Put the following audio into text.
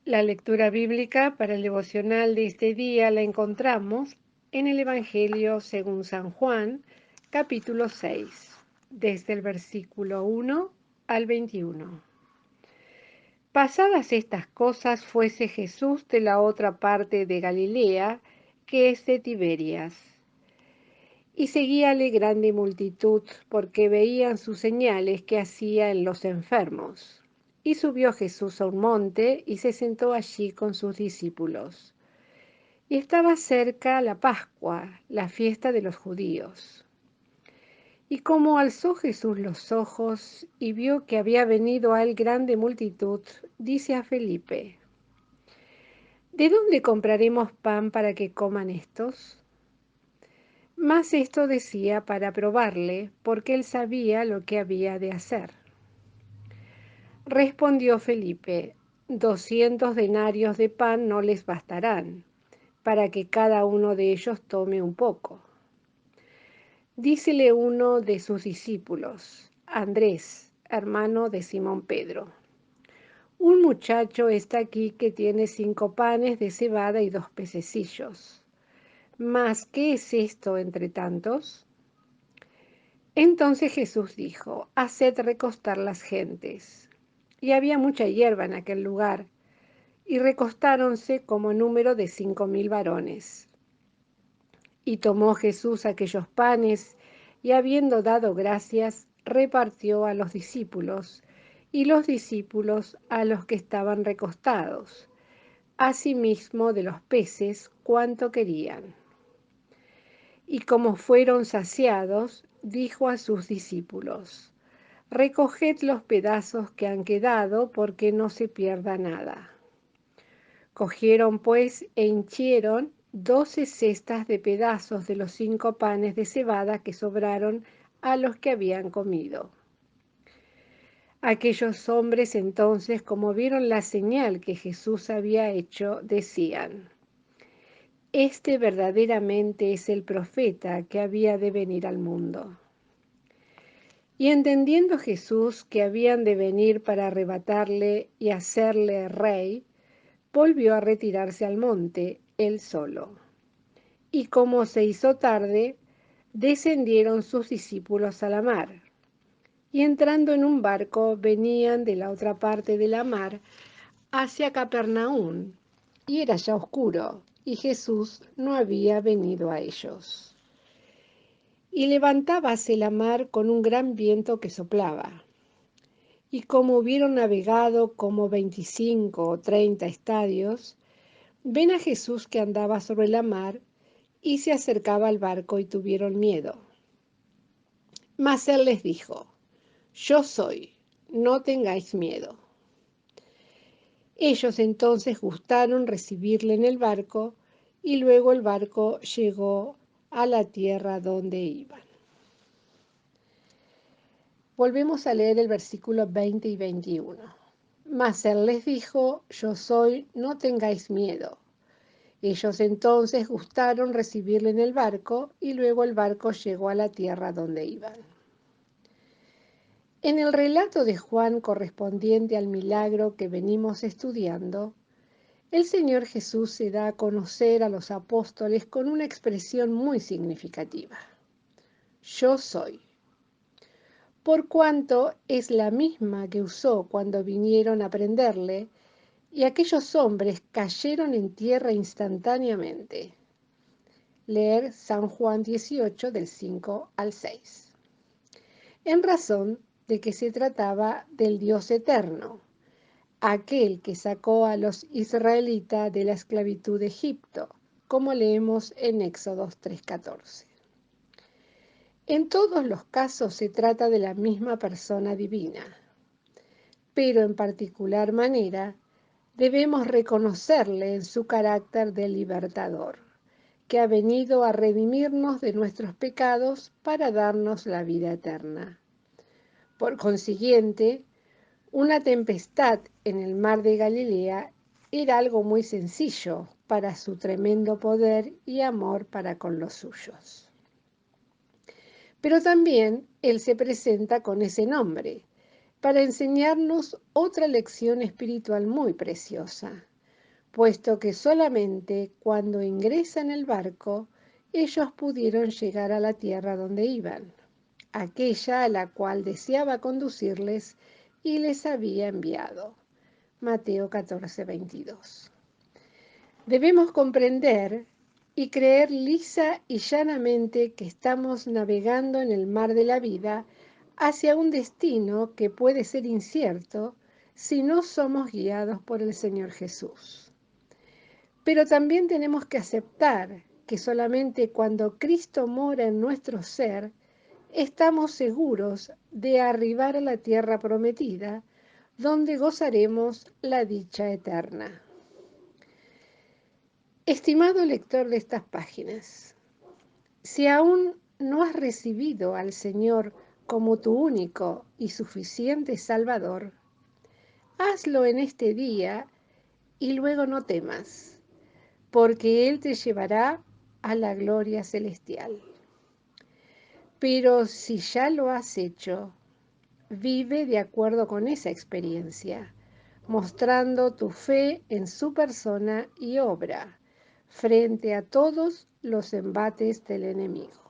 La lectura bíblica para el devocional de este día la encontramos en el Evangelio según San Juan, capítulo 6, desde el versículo 1 al 21. Pasadas estas cosas, fuese Jesús de la otra parte de Galilea, que es de Tiberias. Y seguíale grande multitud, porque veían sus señales que hacía en los enfermos. Y subió Jesús a un monte, y se sentó allí con sus discípulos. Y estaba cerca la Pascua, la fiesta de los judíos. Y como alzó Jesús los ojos, y vio que había venido a él grande multitud, dice a Felipe: ¿De dónde compraremos pan para que coman estos? Mas esto decía para probarle, porque él sabía lo que había de hacer. Respondió Felipe: 200 denarios de pan no les bastarán, para que cada uno de ellos tome un poco. Dícele uno de sus discípulos, Andrés, hermano de Simón Pedro: un muchacho está aquí que tiene 5 panes de cebada y 2 pececillos. Mas, ¿qué es esto entre tantos? Entonces Jesús dijo: haced recostar las gentes. Y había mucha hierba en aquel lugar, y recostáronse como número de 5.000 varones. Y tomó Jesús aquellos panes, y habiendo dado gracias, repartió a los discípulos, y los discípulos a los que estaban recostados, asimismo de los peces cuanto querían. Y como fueron saciados, dijo a sus discípulos: recoged los pedazos que han quedado, porque no se pierda nada. Cogieron pues e hinchieron 12 cestas de pedazos de los 5 panes de cebada que sobraron a los que habían comido. Aquellos hombres entonces, como vieron la señal que Jesús había hecho, decían: este verdaderamente es el profeta que había de venir al mundo. Y entendiendo Jesús que habían de venir para arrebatarle y hacerle rey, volvió a retirarse al monte, él solo. Y como se hizo tarde, descendieron sus discípulos a la mar. Y entrando en un barco, venían de la otra parte de la mar hacia Capernaum. Y era ya oscuro, y Jesús no había venido a ellos. Y levantábase la mar con un gran viento que soplaba. Y como hubieron navegado como 25 o 30 estadios, ven a Jesús que andaba sobre la mar, y se acercaba al barco, y tuvieron miedo. Mas él les dijo: yo soy, no tengáis miedo. Ellos entonces gustaron recibirle en el barco, y luego el barco llegó a la tierra donde iban. Volvemos a leer el versículo 20 y 21. Mas él les dijo: yo soy, no tengáis miedo. Ellos entonces gustaron recibirle en el barco, y luego el barco llegó a la tierra donde iban. En el relato de Juan correspondiente al milagro que venimos estudiando, el Señor Jesús se da a conocer a los apóstoles con una expresión muy significativa: yo soy, por cuanto es la misma que usó cuando vinieron a prenderle, y aquellos hombres cayeron en tierra instantáneamente. Leer San Juan 18 del 5 al 6. En razón de que se trataba del Dios eterno, aquel que sacó a los israelitas de la esclavitud de Egipto, como leemos en Éxodo 3:14. En todos los casos se trata de la misma persona divina, pero en particular manera debemos reconocerle en su carácter de libertador, que ha venido a redimirnos de nuestros pecados para darnos la vida eterna. Por consiguiente, una tempestad en el mar de Galilea era algo muy sencillo para su tremendo poder y amor para con los suyos. Pero también Él se presenta con ese nombre para enseñarnos otra lección espiritual muy preciosa, puesto que solamente cuando ingresan en el barco ellos pudieron llegar a la tierra donde iban, aquella a la cual deseaba conducirles y les había enviado. Mateo 14:22. Debemos comprender y creer lisa y llanamente que estamos navegando en el mar de la vida hacia un destino que puede ser incierto si no somos guiados por el Señor Jesús. Pero también tenemos que aceptar que solamente cuando Cristo mora en nuestro ser, estamos seguros de arribar a la tierra prometida, donde gozaremos la dicha eterna. Estimado lector de estas páginas, si aún no has recibido al Señor como tu único y suficiente Salvador, hazlo en este día y luego no temas, porque Él te llevará a la gloria celestial. Pero si ya lo has hecho, vive de acuerdo con esa experiencia, mostrando tu fe en su persona y obra frente a todos los embates del enemigo.